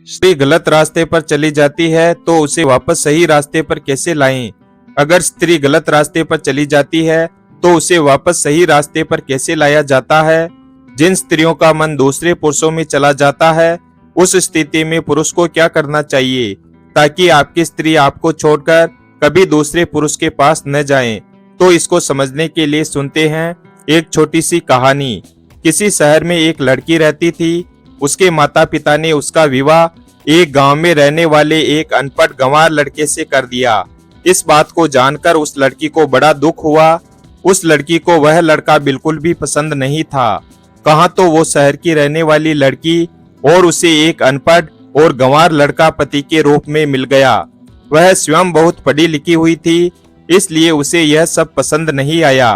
स्त्री गलत रास्ते पर चली जाती है तो उसे वापस सही रास्ते पर कैसे लाएं? अगर स्त्री गलत रास्ते पर चली जाती है तो उसे वापस सही रास्ते पर कैसे लाया जाता है? जिन स्त्रियों का मन दूसरे पुरुषों में चला जाता है, उस स्थिति में पुरुष को क्या करना चाहिए ताकि आपकी स्त्री आपको छोड़कर कभी दूसरे पुरुष के पास न जाए? तो इसको समझने के लिए सुनते हैं एक छोटी सी कहानी। किसी शहर में एक लड़की रहती थी। उसके माता पिता ने उसका विवाह एक गांव में रहने वाले एक अनपढ़ गंवार लड़के से कर दिया। इस बात को जानकर उस लड़की को बड़ा दुख हुआ। उस लड़की को वह लड़का बिल्कुल भी पसंद नहीं था। कहाँ तो वो शहर की रहने वाली लड़की और उसे एक अनपढ़ और गंवार लड़का पति के रूप में मिल गया। वह स्वयं बहुत पढ़ी लिखी हुई थी, इसलिए उसे यह सब पसंद नहीं आया।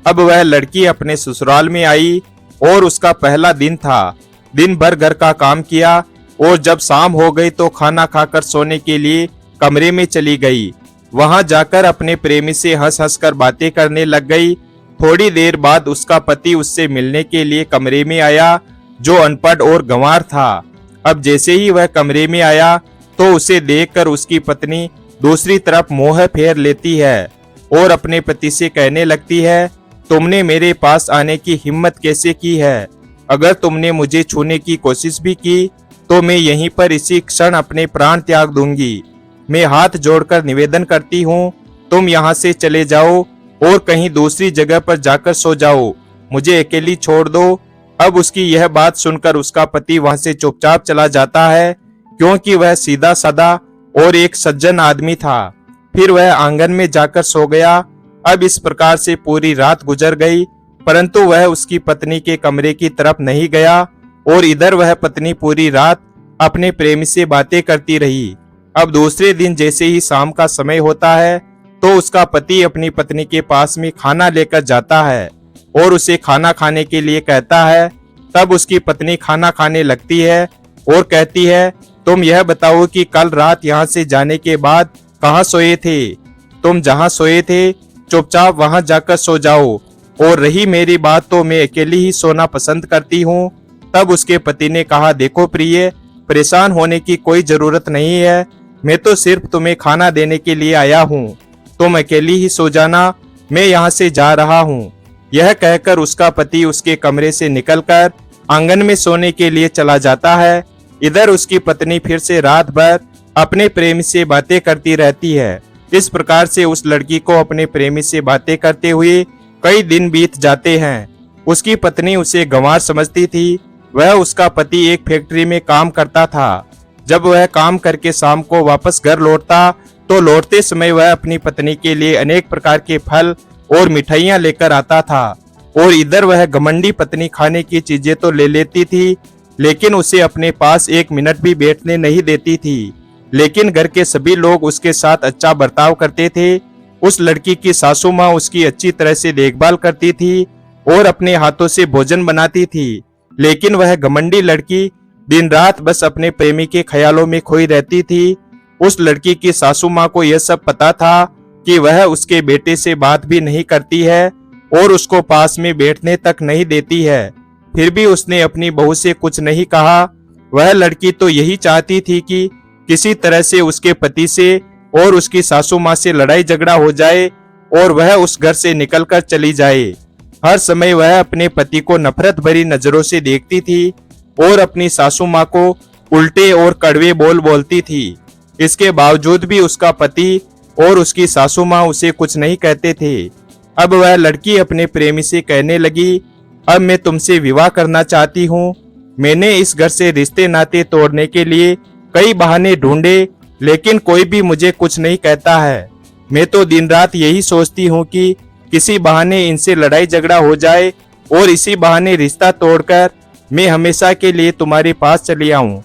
अब वह लड़की अपने ससुराल में आई और उसका पहला दिन था। दिन भर घर का काम किया और जब शाम हो गई तो खाना खाकर सोने के लिए कमरे में चली गई। वहां जाकर अपने प्रेमी से हंस हंस कर बातें करने लग गई। थोड़ी देर बाद उसका पति उससे मिलने के लिए कमरे में आया, जो अनपढ़ और गंवार था। अब जैसे ही वह कमरे में आया तो उसे देखकर उसकी पत्नी दूसरी तरफ मुंह फेर लेती है और अपने पति से कहने लगती है, तुमने मेरे पास आने की हिम्मत कैसे की है? अगर तुमने मुझे छूने की कोशिश भी की तो मैं यहीं पर इसी क्षण अपने प्राण त्याग दूंगी। मैं हाथ जोड़कर निवेदन करती हूँ, तुम यहाँ से चले जाओ और कहीं दूसरी जगह पर जाकर सो जाओ, मुझे अकेली छोड़ दो। अब उसकी यह बात सुनकर उसका पति वहां से चुपचाप चला जाता है, क्योंकि वह सीधा साधा और एक सज्जन आदमी था। फिर वह आंगन में जाकर सो गया। अब इस प्रकार से पूरी रात गुजर गई, परंतु वह उसकी पत्नी के कमरे की तरफ नहीं गया और इधर वह पत्नी पूरी रात अपने प्रेमी से बातें करती रही। अब दूसरे दिन जैसे ही शाम का समय होता है तो उसका पति अपनी पत्नी के पास में खाना लेकर जाता है और उसे खाना खाने के लिए कहता है। तब उसकी पत्नी खाना खाने लगती है और कहती है, तुम यह बताओ कि कल रात यहाँ से जाने के बाद कहाँ सोए थे? तुम जहाँ सोए थे चुपचाप वहां जाकर सो जाओ, और रही मेरी बात तो मैं अकेली ही सोना पसंद करती हूँ। तब उसके पति ने कहा, देखो प्रिय, परेशान होने की कोई जरूरत नहीं है, मैं तो सिर्फ तुम्हें खाना देने के लिए आया हूँ, तुम अकेली ही सो जाना, मैं यहाँ से जा रहा हूँ। यह कहकर उसका पति उसके कमरे से निकलकर आंगन में सोने के लिए चला जाता है। इधर उसकी पत्नी फिर से रात भर अपने प्रेमी से बातें करती रहती है। इस प्रकार से उस लड़की को अपने प्रेमी से बातें करते हुए कई दिन बीत जाते हैं। उसकी पत्नी उसे गंवार समझती थी। वह उसका पति एक फैक्ट्री में काम करता था। जब वह काम करके शाम को वापस घर लौटता तो लौटते समय वह अपनी पत्नी के लिए अनेक प्रकार के फल और मिठाइयां लेकर आता था, और इधर वह घमंडी पत्नी खाने की चीजें तो ले लेती थी, लेकिन उसे अपने पास एक मिनट भी बैठने नहीं देती थी। लेकिन घर के सभी लोग उसके साथ अच्छा बर्ताव करते थे। उस लड़की की सासू माँ उसकी अच्छी तरह से देखभाल करती थी और अपने हाथों से भोजन बनाती थी, लेकिन वह घमंडी लड़की दिन रात बस अपने प्रेमी के ख्यालों में खोई रहती थी। उस लड़की की सासू माँ को यह सब पता था कि वह उसके बेटे से बात भी नहीं करती है और उसको पास में बैठने तक नहीं देती है। फिर भी उसने अपनी बहू से कुछ नहीं कहा। वह लड़की तो यही चाहती थी कि किसी तरह से उसके पति से और उसकी सासू माँ से लड़ाई झगड़ा हो जाए और वह उस घर से निकलकर चली जाए। हर समय वह अपने पति को नफरत भरी नजरों से देखती थी और अपनी सासू माँ को उल्टे और कड़वे बोल बोलती थी। इसके बावजूद भी उसका पति और उसकी सासू माँ उसे कुछ नहीं कहते थे। अब वह लड़की अपने प्रेमी से कहने लगी, अब मैं तुमसे विवाह करना चाहती हूँ। मैंने इस घर से रिश्ते नाते तोड़ने के लिए कई बहाने ढूंढे, लेकिन कोई भी मुझे कुछ नहीं कहता है। मैं तो दिन रात यही सोचती हूँ कि किसी बहाने इनसे लड़ाई झगड़ा हो जाए और इसी बहाने रिश्ता तोड़कर मैं हमेशा के लिए तुम्हारे पास चली आऊं,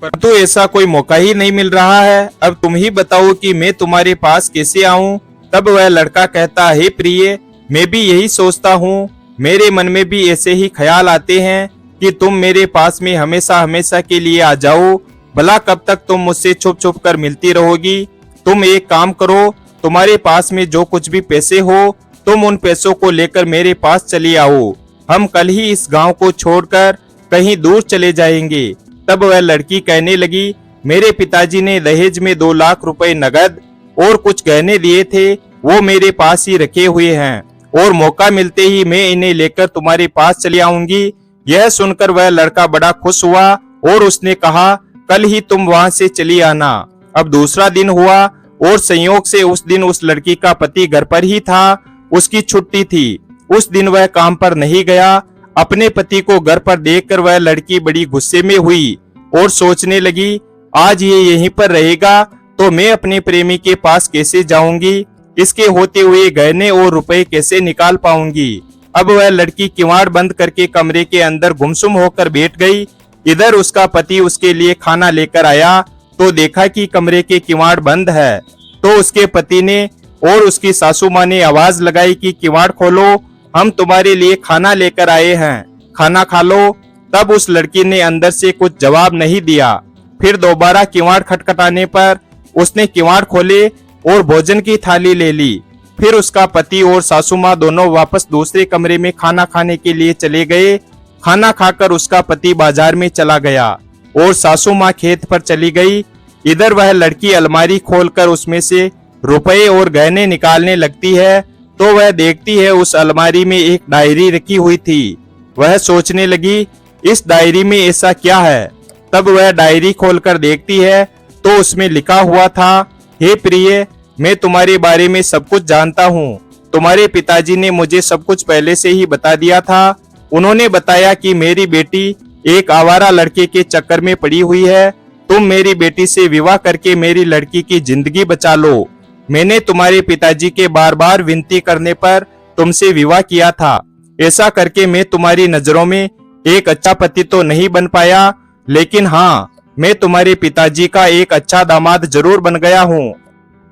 परंतु ऐसा कोई मौका ही नहीं मिल रहा है। अब तुम ही बताओ कि मैं तुम्हारे पास कैसे आऊं? तब वह लड़का कहता है, प्रिय, मैं भी यही सोचता हूँ। मेरे मन में भी ऐसे ही ख्याल आते हैं कि तुम मेरे पास में हमेशा हमेशा के लिए आ जाओ। भला कब तक तुम मुझसे छुप छुप कर मिलती रहोगी? तुम एक काम करो, तुम्हारे पास में जो कुछ भी पैसे हो तुम उन पैसों को लेकर मेरे पास चली आओ। हम कल ही इस गांव को छोड़कर कहीं दूर चले जाएंगे। तब वह लड़की कहने लगी, मेरे पिताजी ने दहेज में 2 लाख रुपए नगद और कुछ गहने दिए थे, वो मेरे पास ही रखे हुए हैं और मौका मिलते ही मैं इन्हें लेकर तुम्हारे पास चली आऊंगी। यह सुनकर वह लड़का बड़ा खुश हुआ और उसने कहा, कल ही तुम वहां से चली आना। अब दूसरा दिन हुआ और संयोग से उस दिन उस लड़की का पति घर पर ही था, उसकी छुट्टी थी। उस दिन वह काम पर नहीं गया। अपने पति को घर पर देखकर वह लड़की बड़ी गुस्से में हुई और सोचने लगी, आज ये यहीं पर रहेगा तो मैं अपने प्रेमी के पास कैसे जाऊंगी, इसके होते हुए गहने और रुपए कैसे निकाल पाऊंगी। अब वह लड़की किवाड़ बंद करके कमरे के अंदर गुमसुम होकर बैठ गई। इधर उसका पति उसके लिए खाना लेकर आया तो देखा कि कमरे के किवाड़ बंद है। तो उसके पति ने और उसकी सासू माँ ने आवाज लगाई कि किवाड़ खोलो, हम तुम्हारे लिए खाना लेकर आए हैं, खाना खा लो। तब उस लड़की ने अंदर से कुछ जवाब नहीं दिया। फिर दोबारा किवाड़ खटखटाने पर उसने किवाड़ खोले और भोजन की थाली ले ली। फिर उसका पति और सासू माँ दोनों वापस दूसरे कमरे में खाना खाने के लिए चले गए। खाना खाकर उसका पति बाजार में चला गया और सासू माँ खेत पर चली गई। इधर वह लड़की अलमारी खोलकर उसमें से रुपए और गहने निकालने लगती है तो वह देखती है उस अलमारी में एक डायरी रखी हुई थी। वह सोचने लगी, इस डायरी में ऐसा क्या है। तब वह डायरी खोलकर देखती है तो उसमें लिखा हुआ था, हे प्रिय, मैं तुम्हारे बारे में सब कुछ जानता हूँ। तुम्हारे पिताजी ने मुझे सब कुछ पहले से ही बता दिया था। उन्होंने बताया कि मेरी बेटी एक आवारा लड़के के चक्कर में पड़ी हुई है। तुम मेरी बेटी से विवाह करके मेरी लड़की की जिंदगी बचा लो। मैंने तुम्हारे पिताजी के बार बार विनती करने पर तुमसे विवाह किया था। ऐसा करके मैं तुम्हारी नजरों में एक अच्छा पति तो नहीं बन पाया, लेकिन हाँ, मैं तुम्हारे पिताजी का एक अच्छा दामाद जरूर बन गया हूँ।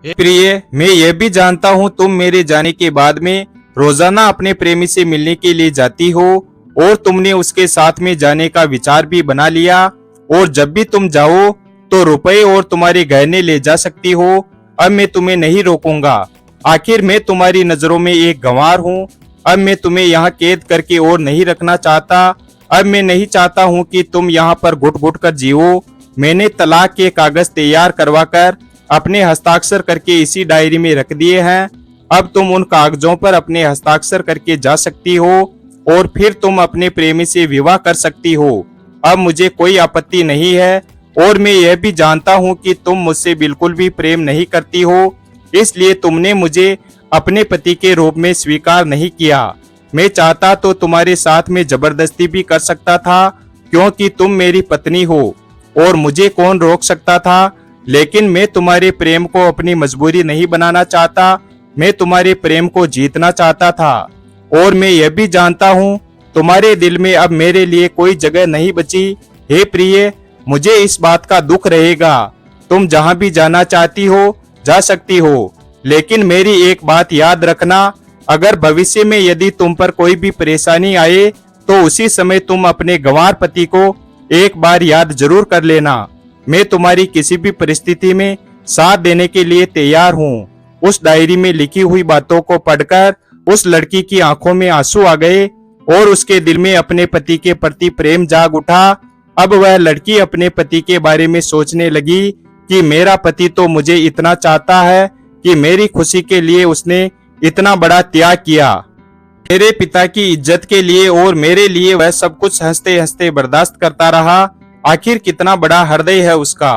प्रिय, मैं यह भी जानता हूँ तुम मेरे जाने के बाद में रोजाना अपने प्रेमी से मिलने के लिए जाती हो और तुमने उसके साथ में जाने का विचार भी बना लिया और जब भी तुम जाओ तो रुपए और तुम्हारे गहने ले जा सकती हो। अब मैं तुम्हें नहीं रोकूंगा। आखिर मैं तुम्हारी नजरों में एक गंवार हूँ। अब मैं तुम्हें यहाँ कैद करके और नहीं रखना चाहता। अब मैं नहीं चाहता हूँ कि तुम यहाँ पर घुट घुट कर जियो। मैंने तलाक के कागज तैयार करवाकर अपने हस्ताक्षर करके इसी डायरी में रख दिए हैं। अब तुम उन कागजों पर अपने हस्ताक्षर करके जा सकती हो और फिर तुम अपने प्रेमी से विवाह कर सकती हो। अब मुझे कोई आपत्ति नहीं है और मैं यह भी जानता हूँ कि तुम मुझसे बिल्कुल भी प्रेम नहीं करती हो, इसलिए तुमने मुझे अपने पति के रूप में स्वीकार नहीं किया। मैं चाहता तो तुम्हारे साथ में जबरदस्ती भी कर सकता था, क्योंकि तुम मेरी पत्नी हो और मुझे कौन रोक सकता था। लेकिन मैं तुम्हारे प्रेम को अपनी मजबूरी नहीं बनाना चाहता। मैं तुम्हारे प्रेम को जीतना चाहता था और मैं यह भी जानता हूँ तुम्हारे दिल में अब मेरे लिए कोई जगह नहीं बची। हे प्रिय, मुझे इस बात का दुख रहेगा। तुम जहाँ भी जाना चाहती हो जा सकती हो, लेकिन मेरी एक बात याद रखना, अगर भविष्य में यदि तुम पर कोई भी परेशानी आए तो उसी समय तुम अपने गंवार पति को एक बार याद जरूर कर लेना। मैं तुम्हारी किसी भी परिस्थिति में साथ देने के लिए तैयार हूँ। उस डायरी में लिखी हुई बातों को पढ़कर उस लड़की की आंखों में आंसू आ गए और उसके दिल में अपने पति के प्रति प्रेम जाग उठा। अब वह लड़की अपने पति के बारे में सोचने लगी कि मेरा पति तो मुझे इतना चाहता है कि मेरी खुशी के लिए उसने इतना बड़ा त्याग किया। मेरे पिता की इज्जत के लिए और मेरे लिए वह सब कुछ हंसते हंसते बर्दाश्त करता रहा। आखिर कितना बड़ा हृदय है उसका।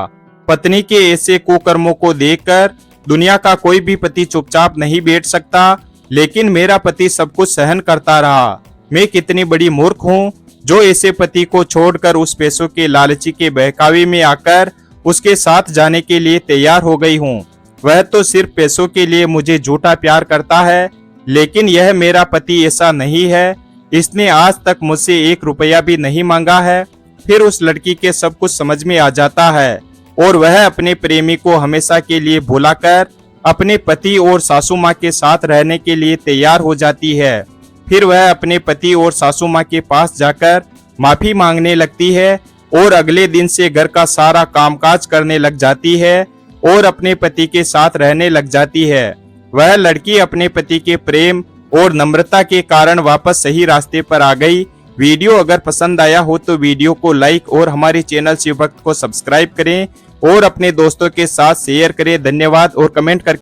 पत्नी के ऐसे कुकर्मों को देखकर दुनिया का कोई भी पति चुपचाप नहीं बैठ सकता, लेकिन मेरा पति सब कुछ सहन करता रहा। मैं कितनी बड़ी मूर्ख हूँ जो ऐसे पति को छोड़कर उस पैसों के लालची के बहकावे में आकर उसके साथ जाने के लिए तैयार हो गई हूँ। वह तो सिर्फ पैसों के लिए मुझे झूठा प्यार करता है, लेकिन यह मेरा पति ऐसा नहीं है। इसने आज तक मुझसे 1 रुपया भी नहीं मांगा है। फिर उस लड़की के सब कुछ समझ में आ जाता है और वह अपने प्रेमी को हमेशा के लिए भुलाकर अपने पति और सासू माँ के साथ रहने के लिए तैयार हो जाती है। फिर वह अपने पति और सासू माँ के पास जाकर माफी मांगने लगती है और अगले दिन से घर का सारा कामकाज करने लग जाती है और अपने पति के साथ रहने लग जाती है। वह लड़की अपने पति के प्रेम और नम्रता के कारण वापस सही रास्ते पर आ गई। वीडियो अगर पसंद आया हो तो वीडियो को लाइक और हमारे चैनल शिवभक्त को सब्सक्राइब करें और अपने दोस्तों के साथ शेयर करें। धन्यवाद और कमेंट करके